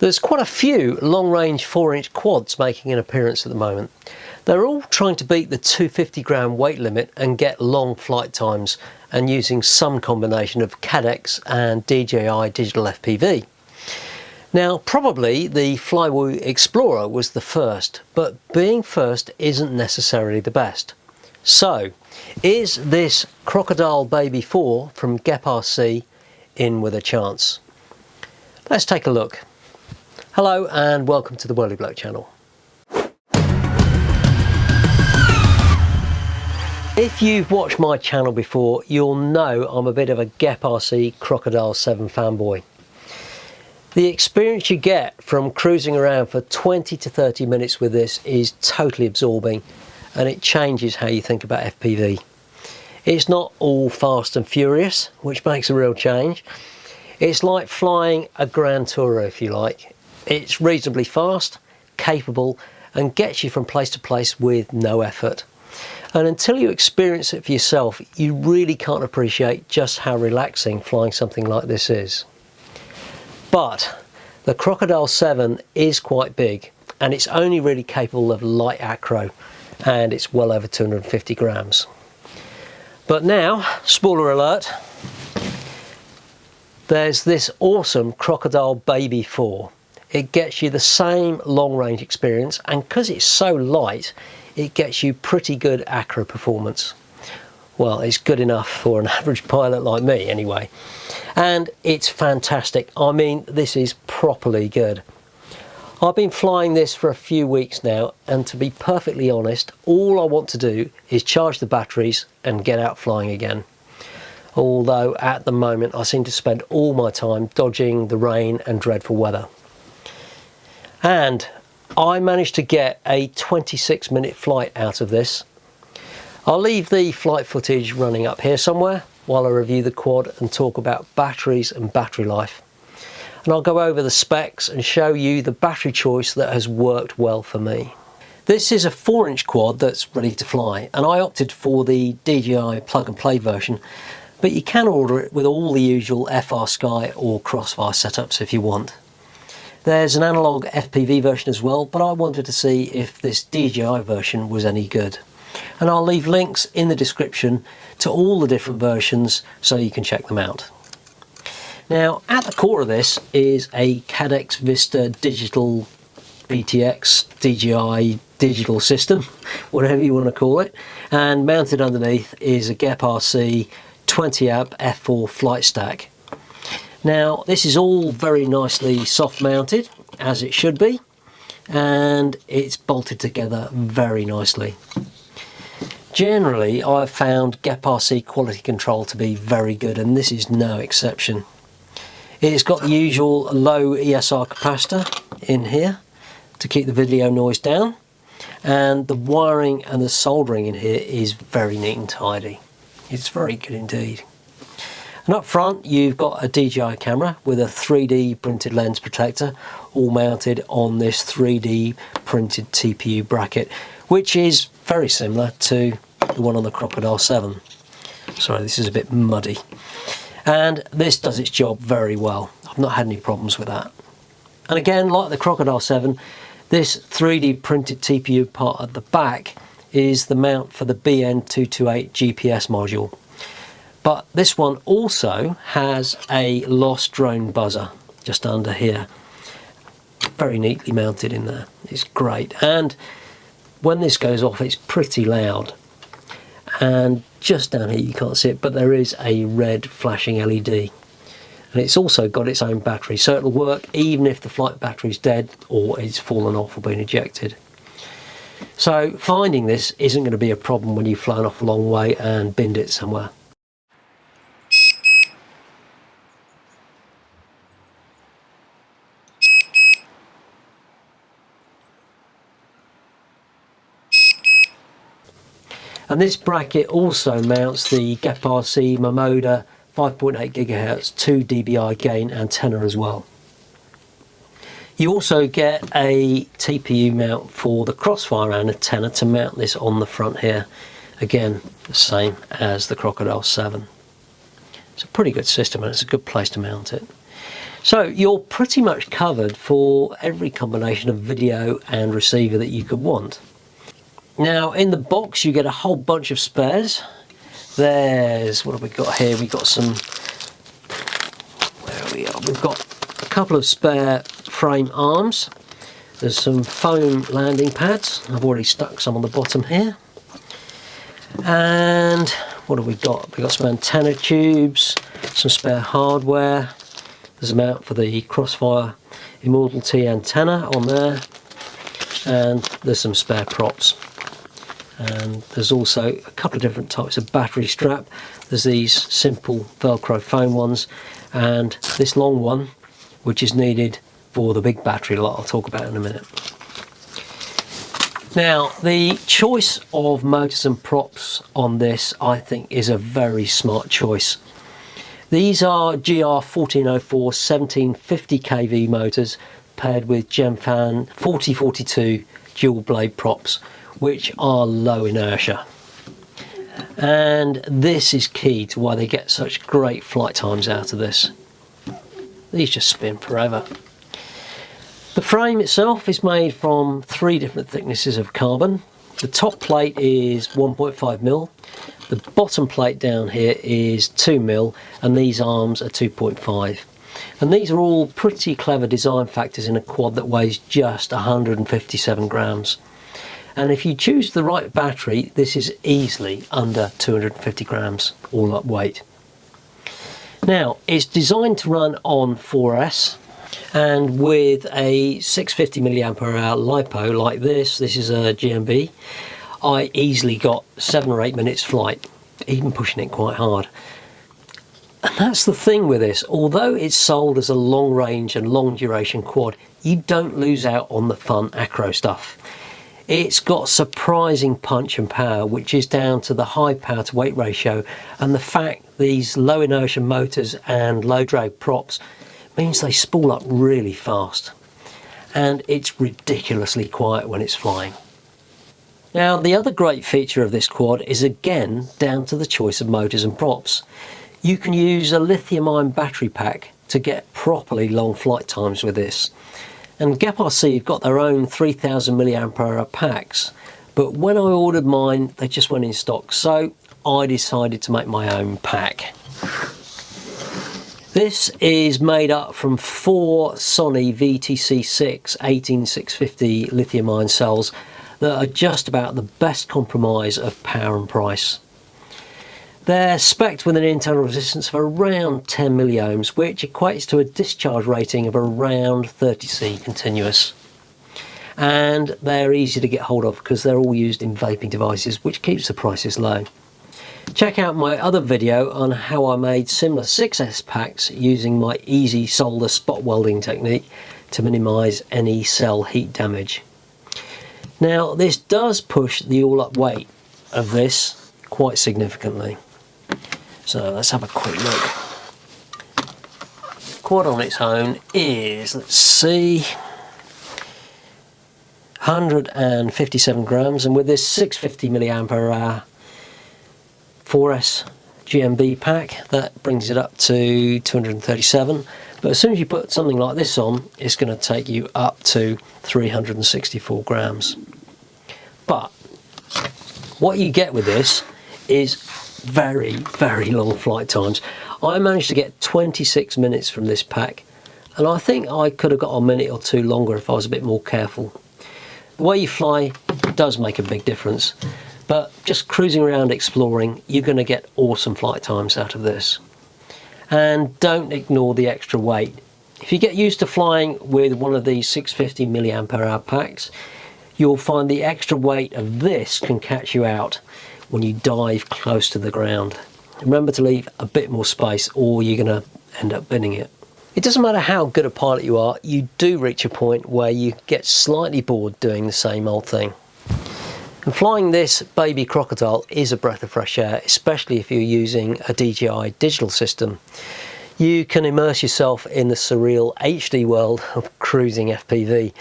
There's quite a few long-range 4-inch quads making an appearance at the moment. They're all trying to beat the 250 gram weight limit and get long flight times, and using some combination of Caddx and DJI digital FPV. Now, probably the Flywoo Explorer was the first, but being first isn't necessarily the best. So, is this Crocodile Baby 4 from GEPRC in with a chance? Let's take a look. Hello and welcome to the Whirly Bloke channel. If you've watched my channel before, you'll know I'm a bit of a GEPRC Crocodile 7 fanboy. The experience you get from cruising around for 20 to 30 minutes with this is totally absorbing, and it changes how you think about FPV. It's not all fast and furious, which makes a real change. It's like flying a Grand Tourer, if you like. It's reasonably fast, capable, and gets you from place to place with no effort. And until you experience it for yourself, you really can't appreciate just how relaxing flying something like this is. But the Crocodile 7 is quite big, and it's only really capable of light acro, and it's well over 250 grams. But now, spoiler alert, there's this awesome Crocodile Baby 4. It gets you the same long range experience, and because it's so light, it gets you pretty good acro performance. Well, it's good enough for an average pilot like me anyway. And it's fantastic. I mean, this is properly good. I've been flying this for a few weeks now, and to be perfectly honest, all I want to do is charge the batteries and get out flying again. Although at the moment I seem to spend all my time dodging the rain and dreadful weather. And I managed to get a 26-minute flight out of this. I'll leave the flight footage running up here somewhere while I review the quad and talk about batteries and battery life. And I'll go over the specs and show you the battery choice that has worked well for me. This is a 4-inch quad that's ready to fly, and I opted for the DJI plug and play version, but you can order it with all the usual FR Sky or Crossfire setups if you want. There's an analog FPV version as well, but I wanted to see if this DJI version was any good. And I'll leave links in the description to all the different versions so you can check them out. Now, at the core of this is a Caddx Vista digital VTX DJI digital system, whatever you want to call it, and mounted underneath is a GEPRC 20 amp F4 flight stack. Now, this is all very nicely soft mounted, as it should be, and it's bolted together very nicely. Generally, I've found GEPRC quality control to be very good, and this is no exception. It's got the usual low ESR capacitor in here to keep the video noise down, and the wiring and the soldering in here is very neat and tidy. It's very good indeed. And up front you've got a DJI camera with a 3D printed lens protector, all mounted on this 3D printed TPU bracket, which is very similar to the one on the Crocodile 7. Sorry, this is a bit muddy. And this does its job very well. I've not had any problems with that. And again, like the Crocodile 7, this 3D printed TPU part at the back is the mount for the BN228 GPS module. But this one also has a lost drone buzzer just under here. Very neatly mounted in there. It's great. And when this goes off, it's pretty loud. And just down here you can't see it, but there is a red flashing LED. And it's also got its own battery, so it'll work even if the flight battery's dead or it's fallen off or been ejected. So finding this isn't going to be a problem when you've flown off a long way and binned it somewhere. And this bracket also mounts the GEPRC Momoda 5.8 GHz 2 dBi gain antenna as well. You also get a TPU mount for the Crossfire antenna to mount this on the front here. Again, the same as the Crocodile 7. It's a pretty good system and it's a good place to mount it. So you're pretty much covered for every combination of video and receiver that you could want. Now in the box you get a whole bunch of spares. There's, what have we got here? We've got some, where we are, we've got a couple of spare frame arms. There's some foam landing pads. I've already stuck some on the bottom here. And what have we got? We've got some antenna tubes, some spare hardware. There's a mount for the Crossfire Immortal T antenna on there. And there's some spare props. And there's also a couple of different types of battery strap. There's these simple Velcro foam ones, and this long one, which is needed for the big battery lot I'll talk about in a minute. Now, the choice of motors and props on this, I think, is a very smart choice. These are GR 1404 1750 kV motors paired with Gemfan 4042 dual blade props, which are low inertia. And this is key to why they get such great flight times out of this. These just spin forever. The frame itself is made from 3 different thicknesses of carbon. The top plate is 1.5mm, the bottom plate down here is 2mm, and these arms are 2.5. And these are all pretty clever design factors in a quad that weighs just 157 grams. And if you choose the right battery, this is easily under 250 grams all up weight. Now, it's designed to run on 4S, and with a 650 mAh LiPo like this is a GMB, I easily got 7 or 8 minutes flight, even pushing it quite hard. And that's the thing with this, although it's sold as a long range and long duration quad, you don't lose out on the fun acro stuff. It's got surprising punch and power, which is down to the high power to weight ratio, and the fact these low inertia motors and low drag props means they spool up really fast. And it's ridiculously quiet when it's flying. Now, the other great feature of this quad is again down to the choice of motors and props. You can use a lithium ion battery pack to get properly long flight times with this. And GEPRC have got their own 3000 mAh packs, but when I ordered mine they just went in stock, so I decided to make my own pack. This is made up from 4 Sony VTC6 18650 lithium ion cells that are just about the best compromise of power and price. They're spec'd with an internal resistance of around 10 milliohms, which equates to a discharge rating of around 30C continuous. And they're easy to get hold of because they're all used in vaping devices, which keeps the prices low. Check out my other video on how I made similar 6S packs using my easy solder spot welding technique to minimise any cell heat damage. Now, this does push the all-up weight of this quite significantly. So let's have a quick look. Quad on its own is, let's see, 157 grams, and with this 650 mAh 4S GMB pack, that brings it up to 237. But as soon as you put something like this on, it's going to take you up to 364 grams. But what you get with this is very, very long flight times. I managed to get 26 minutes from this pack, and I think I could have got a minute or two longer if I was a bit more careful. The way you fly does make a big difference, but just cruising around exploring, you're going to get awesome flight times out of this. And don't ignore the extra weight. If you get used to flying with one of these 650 mAh packs, you'll find the extra weight of this can catch you out when you dive close to the ground. Remember to leave a bit more space or you're going to end up binning it. It doesn't matter how good a pilot you are, you do reach a point where you get slightly bored doing the same old thing. And flying this baby Crocodile is a breath of fresh air, especially if you're using a DJI digital system. You can immerse yourself in the surreal HD world of cruising FPV.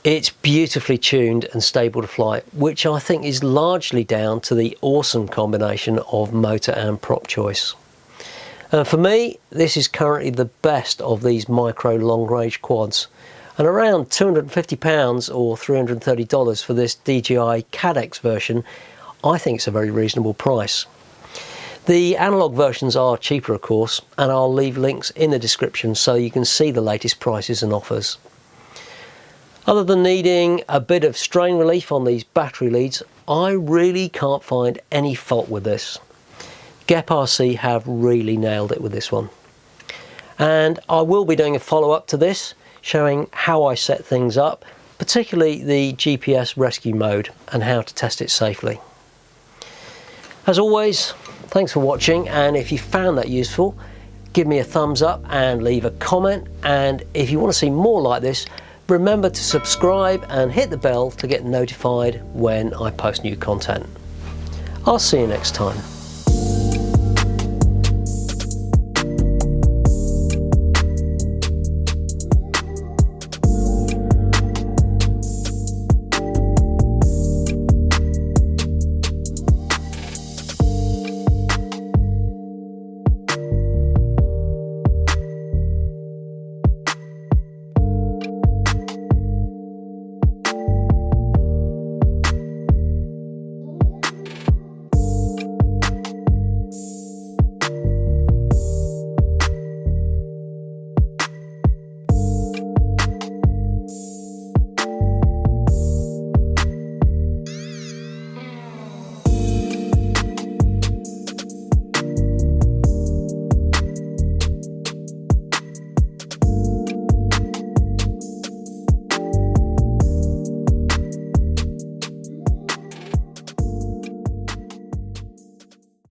It's beautifully tuned and stable to fly, which I think is largely down to the awesome combination of motor and prop choice. For me, this is currently the best of these micro long range quads, and around £250 or $330 for this DJI Caddx version, I think it's a very reasonable price. The analog versions are cheaper, of course, and I'll leave links in the description so you can see the latest prices and offers. Other than needing a bit of strain relief on these battery leads, I really can't find any fault with this. GEPRC have really nailed it with this one. And I will be doing a follow-up to this, showing how I set things up, particularly the GPS rescue mode and how to test it safely. As always, thanks for watching, and if you found that useful, give me a thumbs up and leave a comment, and if you want to see more like this, remember to subscribe and hit the bell to get notified when I post new content. I'll see you next time.